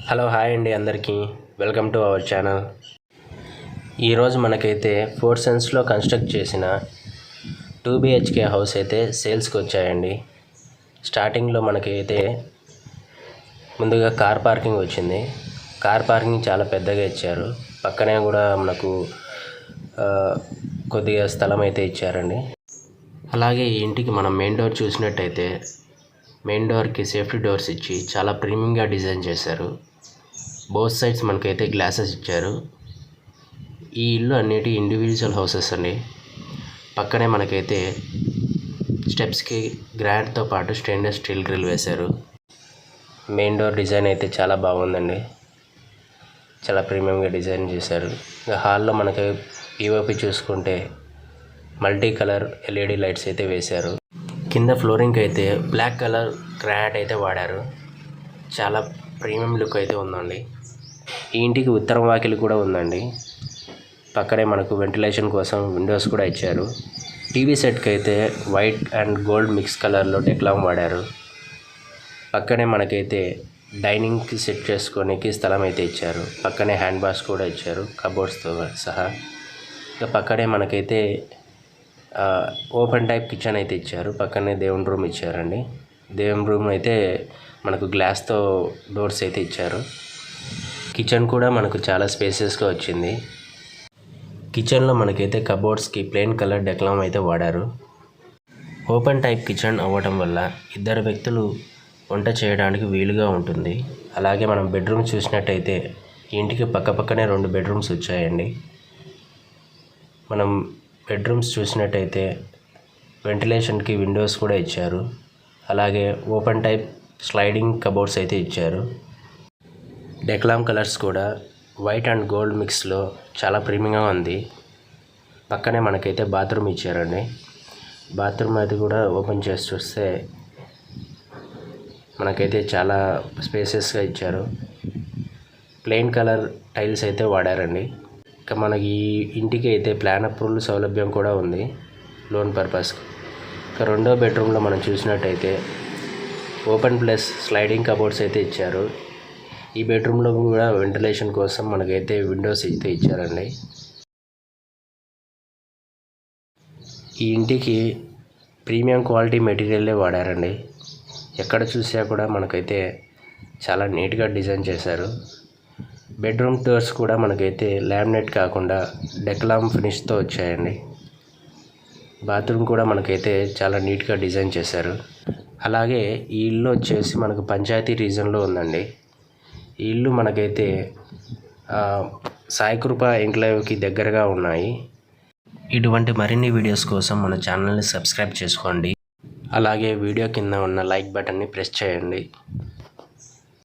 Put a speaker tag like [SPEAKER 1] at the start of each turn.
[SPEAKER 1] Hello hi అండి అందరికీ welcome to our channel. ఈరోజు మనకైతే 4 సెన్స్లో కన్స్ట్రక్ట్ చేసిన 2 BHK హౌస్ అయితే సేల్స్కి వచ్చాయండి. స్టార్టింగ్లో మనకైతే ముందుగా కార్ పార్కింగ్ వచ్చింది. కార్ పార్కింగ్ చాలా పెద్దగా ఇచ్చారు. పక్కనే కూడా మనకు కొద్దిగా స్థలం అయితే ఇచ్చారండి. అలాగే ఈ ఇంటికి మనం మెయిన్ డోర్ చూసినట్టయితే మెయిన్ డోర్కి సేఫ్టీ డోర్స్ ఇచ్చి చాలా ప్రీమియంగా డిజైన్ చేశారు. బోత్ సైడ్స్ మనకైతే గ్లాసెస్ ఇచ్చారు. ఈ ఇల్లు అన్నిటి ఇండివిజువల్ హౌసెస్ అండి. పక్కనే మనకైతే స్టెప్స్కి గ్రానైట్తో పాటు స్టెయిన్లెస్ స్టీల్ గ్రిల్ వేశారు. మెయిన్ డోర్ డిజైన్ అయితే చాలా బాగుందండి. చాలా ప్రీమియంగా డిజైన్ చేశారు. హాల్లో మనకి పిఓపి చూసుకుంటే మల్టీ కలర్ LED లైట్స్ అయితే వేశారు. కింద ఫ్లోరింగ్కి అయితే బ్లాక్ కలర్ గ్రానైట్ అయితే వాడారు. చాలా ప్రీమియం లుక్ అయితే ఉందండి. ఈ ఇంటికి ఉత్తరం వాకిలి కూడా ఉందండి. పక్కనే మనకు వెంటిలేషన్ కోసం విండోస్ కూడా ఇచ్చారు. టీవీ సెట్కి అయితే వైట్ అండ్ గోల్డ్ మిక్స్ కలర్లో డెక్లామ్ వాడారు. పక్కనే మనకైతే డైనింగ్కి సెట్ చేసుకోనికి స్థలం అయితే ఇచ్చారు. పక్కనే హ్యాండ్ బాక్స్ కూడా ఇచ్చారు కబోర్డ్స్తో సహా. ఇక పక్కనే మనకైతే ఓపెన్ టైప్ కిచెన్ అయితే ఇచ్చారు. పక్కనే దేవుని రూమ్ ఇచ్చారండి. దేవుని రూమ్ అయితే మనకు గ్లాస్తో డోర్స్ అయితే ఇచ్చారు. కిచెన్ కూడా మనకు చాలా స్పేసియస్గా వచ్చింది. కిచెన్లో మనకైతే కబోర్డ్స్కి ప్లెయిన్ కలర్ డెక్లామ్ అయితే వాడారు. ఓపెన్ టైప్ కిచెన్ అవ్వడం వల్ల ఇద్దరు వ్యక్తులు వంట చేయడానికి వీలుగా ఉంటుంది. అలాగే మనం బెడ్రూమ్ చూసినట్టయితే ఈ ఇంటికి పక్కపక్కనే 2 బెడ్రూమ్స్ వచ్చాయండి. మనం బెడ్రూమ్స్ చూసినట్టయితే వెంటిలేషన్కి విండోస్ కూడా ఇచ్చారు. అలాగే ఓపెన్ టైప్ స్లైడింగ్ కబోర్డ్స్ అయితే ఇచ్చారు. డెక్లామ్ కలర్స్ కూడా వైట్ అండ్ గోల్డ్ మిక్స్లో చాలా ప్రీమియంగా ఉంది. పక్కనే మనకైతే బాత్రూమ్ ఇచ్చారండి. బాత్రూమ్ అది కూడా ఓపెన్ చేసి చూస్తే మనకైతే చాలా స్పేసెస్గా ఇచ్చారు. ప్లెయిన్ కలర్ టైల్స్ అయితే వాడారండి. ఇక మనకి ఈ ఇంటికి అయితే ప్లాన్ అప్రూవల్ సౌలభ్యం కూడా ఉంది లోన్ పర్పస్కి. ఇక రెండో బెడ్రూమ్లో మనం చూసినట్టయితే ఓపెన్ ప్లస్ స్లైడింగ్ కబోర్డ్స్ అయితే ఇచ్చారు. ఈ బెడ్రూమ్లో కూడా వెంటిలేషన్ కోసం మనకైతే విండోస్ అయితే ఇచ్చారండి. ఈ ఇంటికి ప్రీమియం క్వాలిటీ మెటీరియల్లే వాడారండి. ఎక్కడ చూసా కూడా మనకైతే చాలా నీట్గా డిజైన్ చేశారు. బెడ్రూమ్ డోర్స్ కూడా మనకైతే లామినేట్ కాకుండా డెక్లామ్ ఫినిష్తో వచ్చాయండి. బాత్రూమ్ కూడా మనకైతే చాలా నీట్గా డిజైన్ చేశారు. అలాగే ఈ ఇల్లు వచ్చేసి మనకు పంచాయతీ రీజన్లో ఉందండి. ఈ ఇల్లు మనకైతే సాయికృప ఎంక్లేవ్కి దగ్గరగా ఉన్నాయి. ఇటువంటి మరిన్ని వీడియోస్ కోసం మన ఛానల్ని సబ్స్క్రైబ్ చేసుకోండి. అలాగే వీడియో కింద ఉన్న లైక్ బటన్ని ప్రెస్ చేయండి.